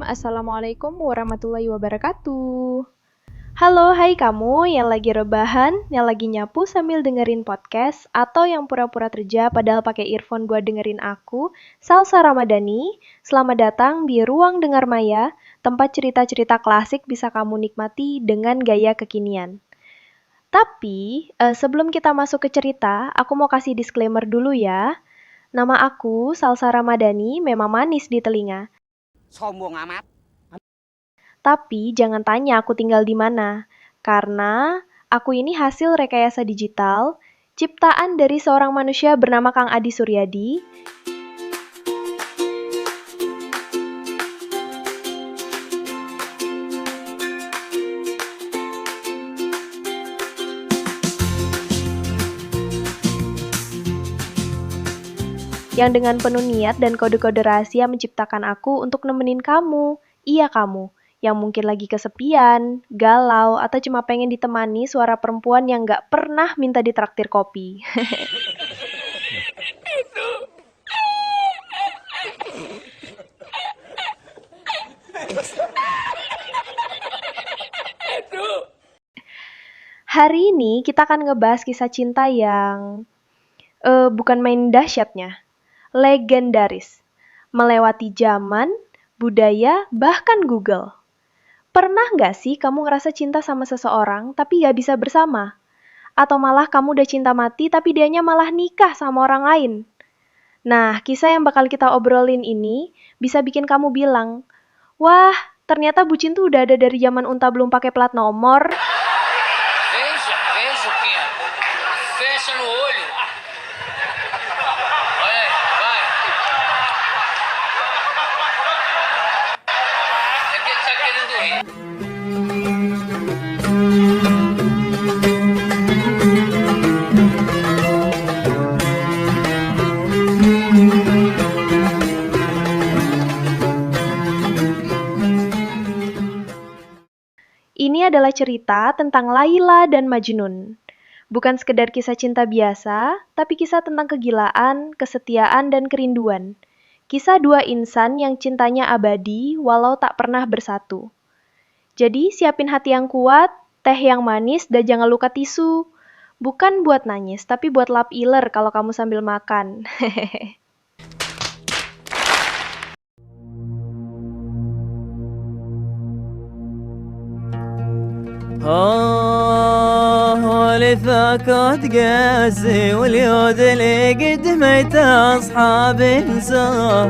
Assalamualaikum warahmatullahi wabarakatuh. Halo, hai kamu yang lagi rebahan, yang lagi nyapu sambil dengerin podcast, atau yang pura-pura kerja padahal pakai earphone buat dengerin aku, Salsa Ramadhani. Selamat datang di Ruang Dengar Maya, tempat cerita-cerita klasik bisa kamu nikmati dengan gaya kekinian. Tapi, sebelum kita masuk ke cerita, aku mau kasih disclaimer dulu ya. Nama aku, Salsa Ramadhani, memang manis di telinga. Sombong amat. Tapi jangan tanya aku tinggal di mana, karena aku ini hasil rekayasa digital, ciptaan dari seorang manusia bernama Kang Adi Suryadi, yang dengan penuh niat dan kode-kode rahasia menciptakan aku untuk nemenin kamu. Iya kamu, yang mungkin lagi kesepian, galau, atau cuma pengen ditemani suara perempuan yang gak pernah minta ditraktir kopi. Hari ini kita akan ngebahas kisah cinta yang bukan main dahsyatnya, legendaris, melewati zaman, budaya, bahkan Google. Pernah nggak sih kamu ngerasa cinta sama seseorang tapi nggak bisa bersama? Atau malah kamu udah cinta mati tapi dianya malah nikah sama orang lain? Nah, kisah yang bakal kita obrolin ini bisa bikin kamu bilang, wah, ternyata bucin tuh udah ada dari zaman unta belum pakai plat nomor. Veja o quê? Fecha no olho. Olha aí, vai. É que ele tá querendo rir. Ini adalah cerita tentang Laila dan Majnun. Bukan sekedar kisah cinta biasa, tapi kisah tentang kegilaan, kesetiaan, dan kerinduan. Kisah dua insan yang cintanya abadi walau tak pernah bersatu. Jadi siapin hati yang kuat, teh yang manis, dan jangan luka tisu. Bukan buat nangis, tapi buat lap iler kalau kamu sambil makan. ولثاكوت قاسي واليود اللي قدمت أصحاب نساه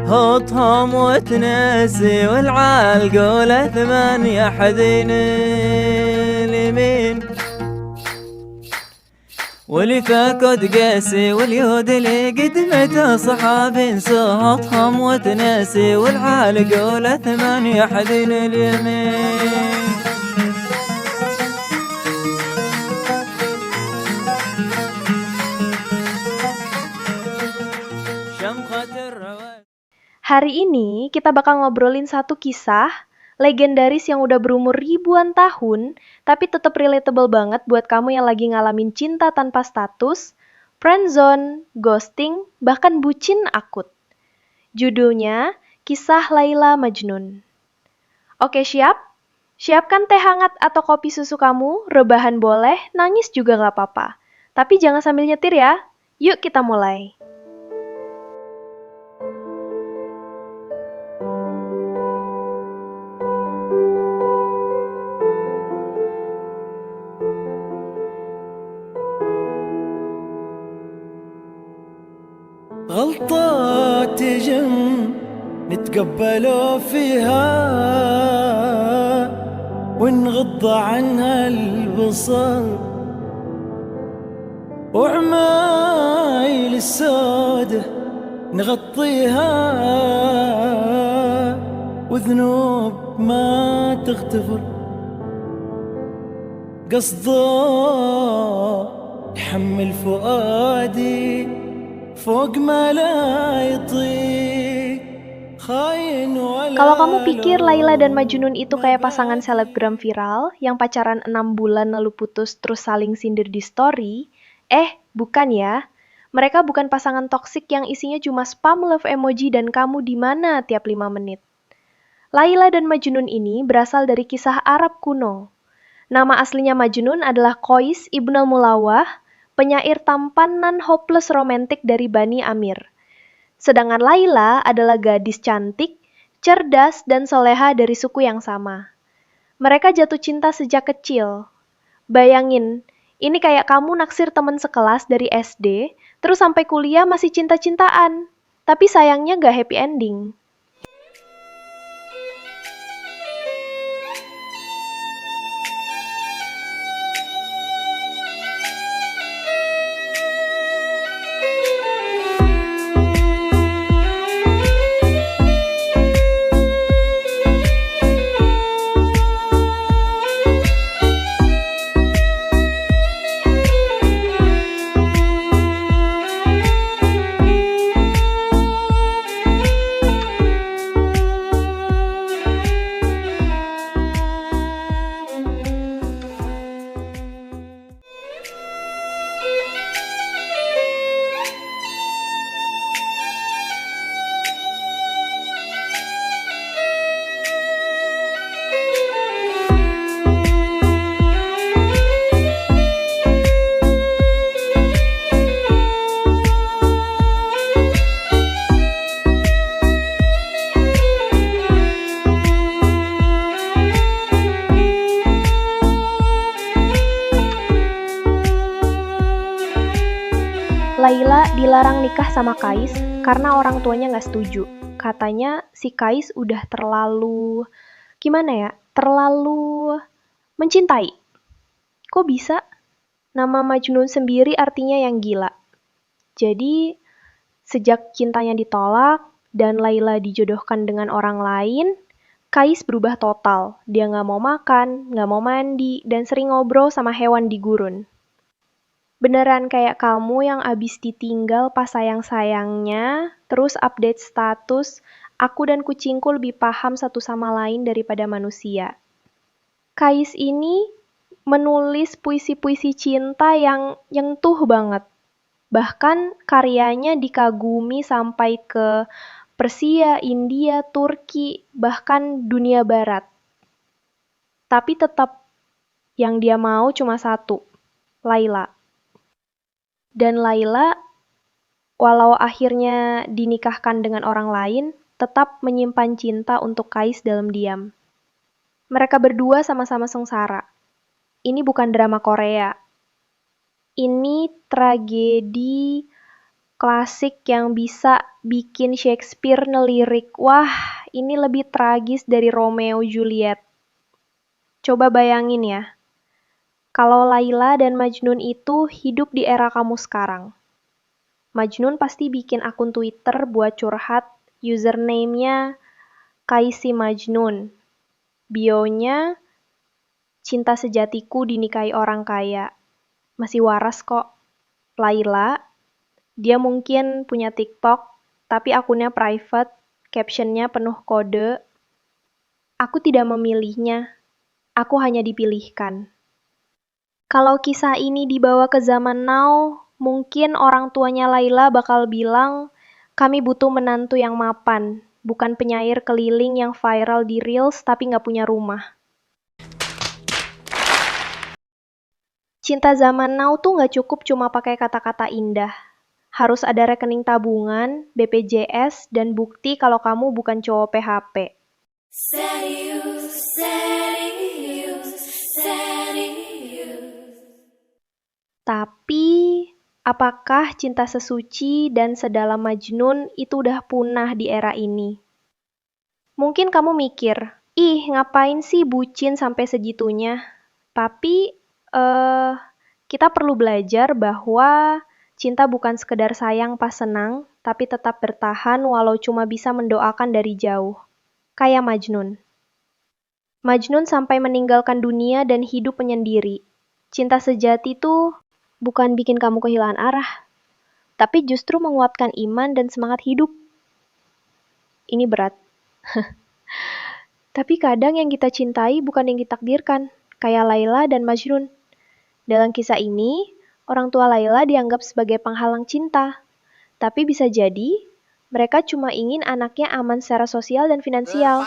هطهم وتنسي والعالقولة ثمانية حدين اليمين ولثاكوت قاسي واليود اللي قدمت أصحاب نساه هطهم وتنسي والعالقولة ثمانية حدين اليمين Hari ini kita bakal ngobrolin satu kisah legendaris yang udah berumur ribuan tahun, tapi tetap relatable banget buat kamu yang lagi ngalamin cinta tanpa status, friendzone, ghosting, bahkan bucin akut. Judulnya, Kisah Laila Majnun. Oke, siap? Siapkan teh hangat atau kopi susu kamu, rebahan boleh, nangis juga nggak apa-apa. Tapi jangan sambil nyetir ya. Yuk kita mulai. غلطات تجم نتقبلوا فيها ونغض عنها البصر وعمايل السودة نغطيها وذنوب ما تغتفر قصده يحمل فؤادي فوق ما لا يطيق خاين ولا. Kalau kamu pikir Laila dan Majnun itu kayak pasangan selebgram viral yang pacaran 6 bulan lalu putus terus saling sindir di story, bukan ya. Mereka bukan pasangan toksik yang isinya cuma spam love emoji dan kamu di mana tiap 5 menit. Laila dan Majnun ini berasal dari kisah Arab kuno. Nama aslinya Majnun adalah Qais ibn al-Mulawah, penyair tampan nan hopeless romantik dari Bani Amir. Sedangkan Laila adalah gadis cantik, cerdas, dan soleha dari suku yang sama. Mereka jatuh cinta sejak kecil. Bayangin, ini kayak kamu naksir temen sekelas dari SD, terus sampai kuliah masih cinta-cintaan. Tapi sayangnya gak happy ending. Laila dilarang nikah sama Qais karena orang tuanya nggak setuju. Katanya si Qais udah terlalu, terlalu mencintai. Kok bisa? Nama Majnun sendiri artinya yang gila. Jadi, sejak cintanya ditolak dan Laila dijodohkan dengan orang lain, Qais berubah total. Dia nggak mau makan, nggak mau mandi, dan sering ngobrol sama hewan di gurun. Beneran kayak kamu yang abis ditinggal pas sayang-sayangnya, terus update status, aku dan kucingku lebih paham satu sama lain daripada manusia. Qais ini menulis puisi-puisi cinta yang nyentuh banget. Bahkan karyanya dikagumi sampai ke Persia, India, Turki, bahkan dunia barat. Tapi tetap yang dia mau cuma satu, Laila. Dan Laila, walau akhirnya dinikahkan dengan orang lain, tetap menyimpan cinta untuk Qais dalam diam. Mereka berdua sama-sama sengsara. Ini bukan drama Korea. Ini tragedi klasik yang bisa bikin Shakespeare ngelirik. Wah, ini lebih tragis dari Romeo Juliet. Coba bayangin ya. Kalau Laila dan Majnun itu hidup di era kamu sekarang. Majnun pasti bikin akun Twitter buat curhat, username-nya Qaisi Majnun. Bio-nya, cinta sejatiku dinikahi orang kaya. Masih waras kok. Laila, dia mungkin punya TikTok, tapi akunnya private, caption-nya penuh kode. Aku tidak memilihnya, aku hanya dipilihkan. Kalau kisah ini dibawa ke zaman now, mungkin orang tuanya Laila bakal bilang, kami butuh menantu yang mapan, bukan penyair keliling yang viral di Reels tapi nggak punya rumah. Cinta zaman now tuh nggak cukup cuma pakai kata-kata indah. Harus ada rekening tabungan, BPJS, dan bukti kalau kamu bukan cowok PHP. Serius, serius, serius. Tapi, apakah cinta sesuci dan sedalam Majnun itu udah punah di era ini? Mungkin kamu mikir, ih ngapain sih bucin sampai segitunya? Tapi, kita perlu belajar bahwa cinta bukan sekedar sayang pas senang, tapi tetap bertahan walau cuma bisa mendoakan dari jauh. Kayak Majnun. Majnun sampai meninggalkan dunia dan hidup menyendiri. Cinta sejati tuh bukan bikin kamu kehilangan arah, tapi justru menguatkan iman dan semangat hidup. Ini berat. Tapi kadang yang kita cintai bukan yang ditakdirkan, kayak Laila dan Majnun. Dalam kisah ini, orang tua Laila dianggap sebagai penghalang cinta. Tapi bisa jadi, mereka cuma ingin anaknya aman secara sosial dan finansial.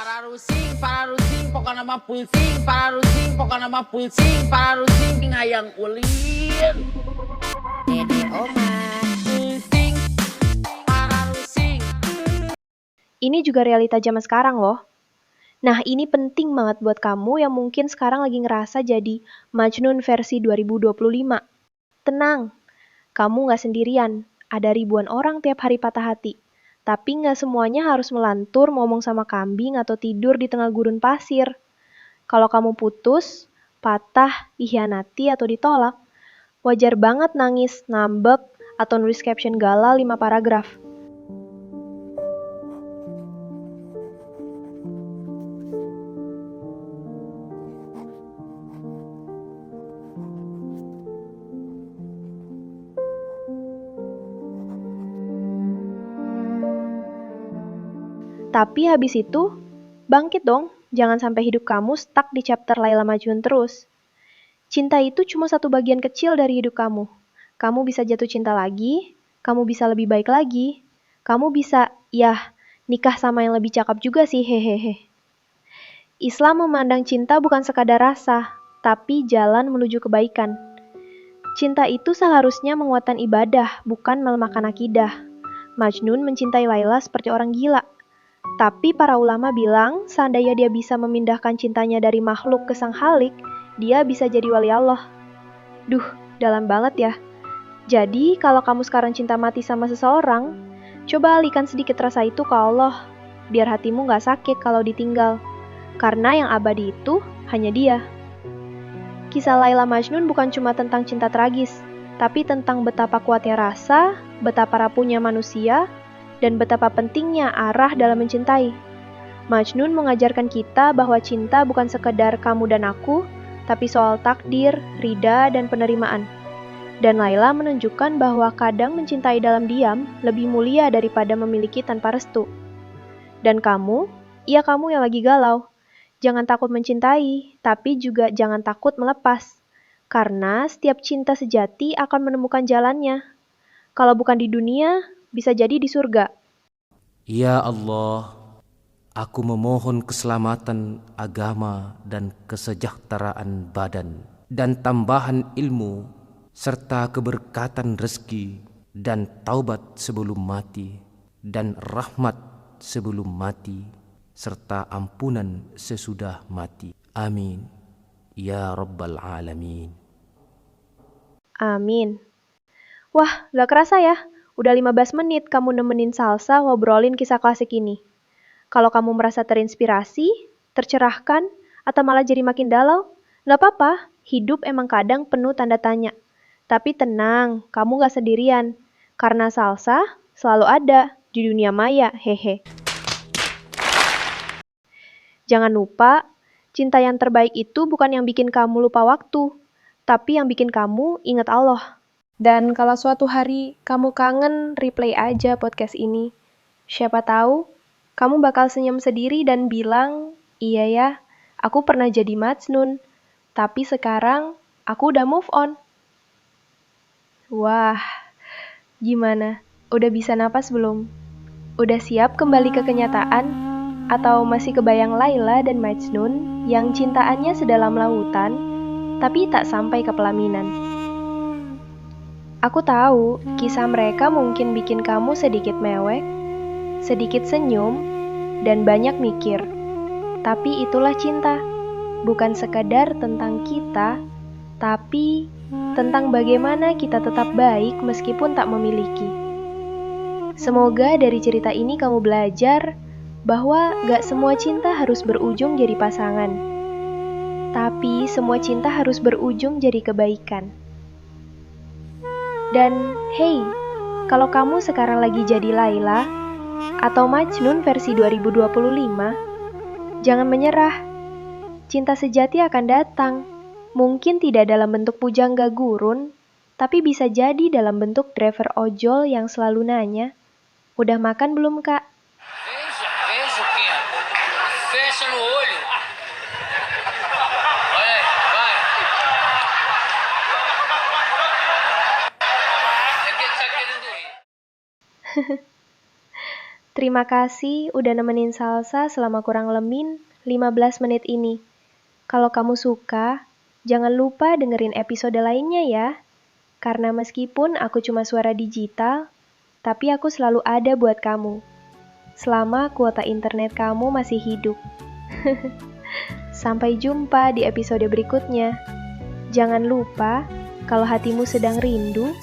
para rusing, pokok nama pusing, para rusing, pokok nama pusing, para rusing, hayang ulin. Dede Oman, pusing, para rusing. Ini juga realita zaman sekarang loh. Nah, ini penting banget buat kamu yang mungkin sekarang lagi ngerasa jadi Majnun versi 2025. Tenang, kamu nggak sendirian. Ada ribuan orang tiap hari patah hati. Tapi nggak semuanya harus melantur ngomong sama kambing atau tidur di tengah gurun pasir. Kalau kamu putus, patah, dikhianati, atau ditolak, wajar banget nangis, ngambek, atau nulis caption galau 5 paragraf. Tapi habis itu, bangkit dong. Jangan sampai hidup kamu stuck di chapter Laila Majnun terus. Cinta itu cuma satu bagian kecil dari hidup kamu. Kamu bisa jatuh cinta lagi, kamu bisa lebih baik lagi, kamu bisa, nikah sama yang lebih cakep juga sih, hehehe. Islam memandang cinta bukan sekadar rasa, tapi jalan menuju kebaikan. Cinta itu seharusnya menguatkan ibadah, bukan melemahkan akidah. Majnun mencintai Laila seperti orang gila. Tapi para ulama bilang, seandainya dia bisa memindahkan cintanya dari makhluk ke sang Khalik, dia bisa jadi wali Allah. Duh, dalam banget ya. Jadi, kalau kamu sekarang cinta mati sama seseorang, coba alihkan sedikit rasa itu ke Allah, biar hatimu gak sakit kalau ditinggal. Karena yang abadi itu hanya dia. Kisah Laila Majnun bukan cuma tentang cinta tragis, tapi tentang betapa kuatnya rasa, betapa rapuhnya manusia, dan betapa pentingnya arah dalam mencintai. Majnun mengajarkan kita bahwa cinta bukan sekedar kamu dan aku, tapi soal takdir, ridha, dan penerimaan. Dan Laila menunjukkan bahwa kadang mencintai dalam diam lebih mulia daripada memiliki tanpa restu. Dan kamu, kamu yang lagi galau, jangan takut mencintai, tapi juga jangan takut melepas. Karena setiap cinta sejati akan menemukan jalannya. Kalau bukan di dunia, bisa jadi di surga. Ya Allah, aku memohon keselamatan agama dan kesejahteraan badan, dan tambahan ilmu, serta keberkatan rezeki, dan taubat sebelum mati, dan rahmat sebelum mati, serta ampunan sesudah mati. Amin. Ya Rabbal Alamin. Amin. Wah, gak kerasa ya. Udah 15 menit kamu nemenin Salsa ngobrolin kisah klasik ini. Kalau kamu merasa terinspirasi, tercerahkan, atau malah jadi makin galau, gak apa-apa. Hidup emang kadang penuh tanda tanya. Tapi tenang, kamu gak sendirian. Karena Salsa selalu ada di dunia maya, hehe. Jangan lupa, cinta yang terbaik itu bukan yang bikin kamu lupa waktu, tapi yang bikin kamu ingat Allah. Dan kalau suatu hari kamu kangen, replay aja podcast ini. Siapa tahu, kamu bakal senyum sendiri dan bilang, iya ya, aku pernah jadi Majnun, tapi sekarang aku udah move on. Wah, gimana? Udah bisa napas belum? Udah siap kembali ke kenyataan? Atau masih kebayang Laila dan Majnun yang cintaannya sedalam lautan, tapi tak sampai ke pelaminan? Aku tahu, kisah mereka mungkin bikin kamu sedikit mewek, sedikit senyum, dan banyak mikir. Tapi itulah cinta, bukan sekadar tentang kita, tapi tentang bagaimana kita tetap baik meskipun tak memiliki. Semoga dari cerita ini kamu belajar bahwa gak semua cinta harus berujung jadi pasangan, tapi semua cinta harus berujung jadi kebaikan. Dan hey, kalau kamu sekarang lagi jadi Laila atau Majnun versi 2025, jangan menyerah. Cinta sejati akan datang. Mungkin tidak dalam bentuk pujangga gurun, tapi bisa jadi dalam bentuk driver ojol yang selalu nanya, udah makan belum kak? Veja o quê? Fecha no olho. Olha aí, vai. É que ele tá querendo ir. Terima kasih udah nemenin Salsa selama kurang lebih 15 menit ini. Kalau kamu suka, jangan lupa dengerin episode lainnya ya. Karena meskipun aku cuma suara digital, tapi aku selalu ada buat kamu. Selama kuota internet kamu masih hidup. Sampai jumpa di episode berikutnya. Jangan lupa, kalau hatimu sedang rindu,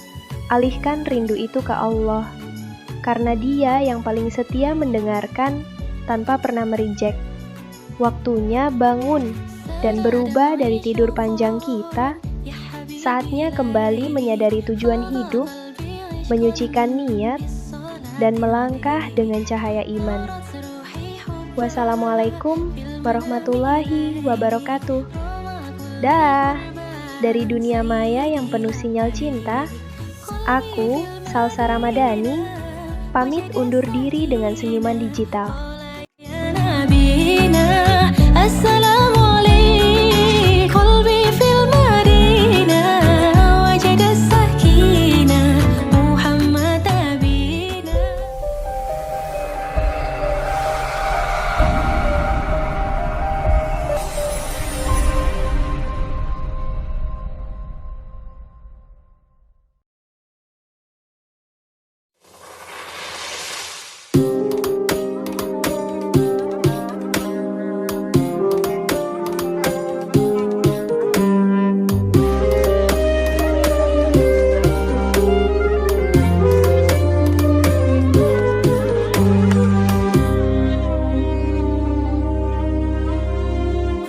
alihkan rindu itu ke Allah. Karena Dia yang paling setia mendengarkan tanpa pernah merijek. Waktunya bangun dan berubah dari tidur panjang kita. Saatnya kembali menyadari tujuan hidup, menyucikan niat, dan melangkah dengan cahaya iman. Wassalamualaikum warahmatullahi wabarakatuh. Dah, dari dunia maya yang penuh sinyal cinta, aku, Salsa Ramadhani, pamit undur diri dengan senyuman digital. Assalamu alaikum, qalbi fil madinah, wajada sakinah, Muhammad abina.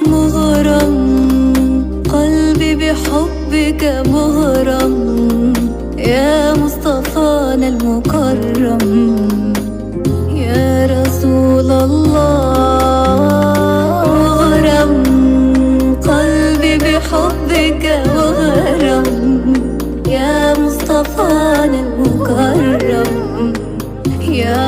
مغرم قلبي بحبك مغرم يا مصطفانا المكرم يا رسول الله مغرم قلبي بحبك مغرم يا مصطفانا المكرم يا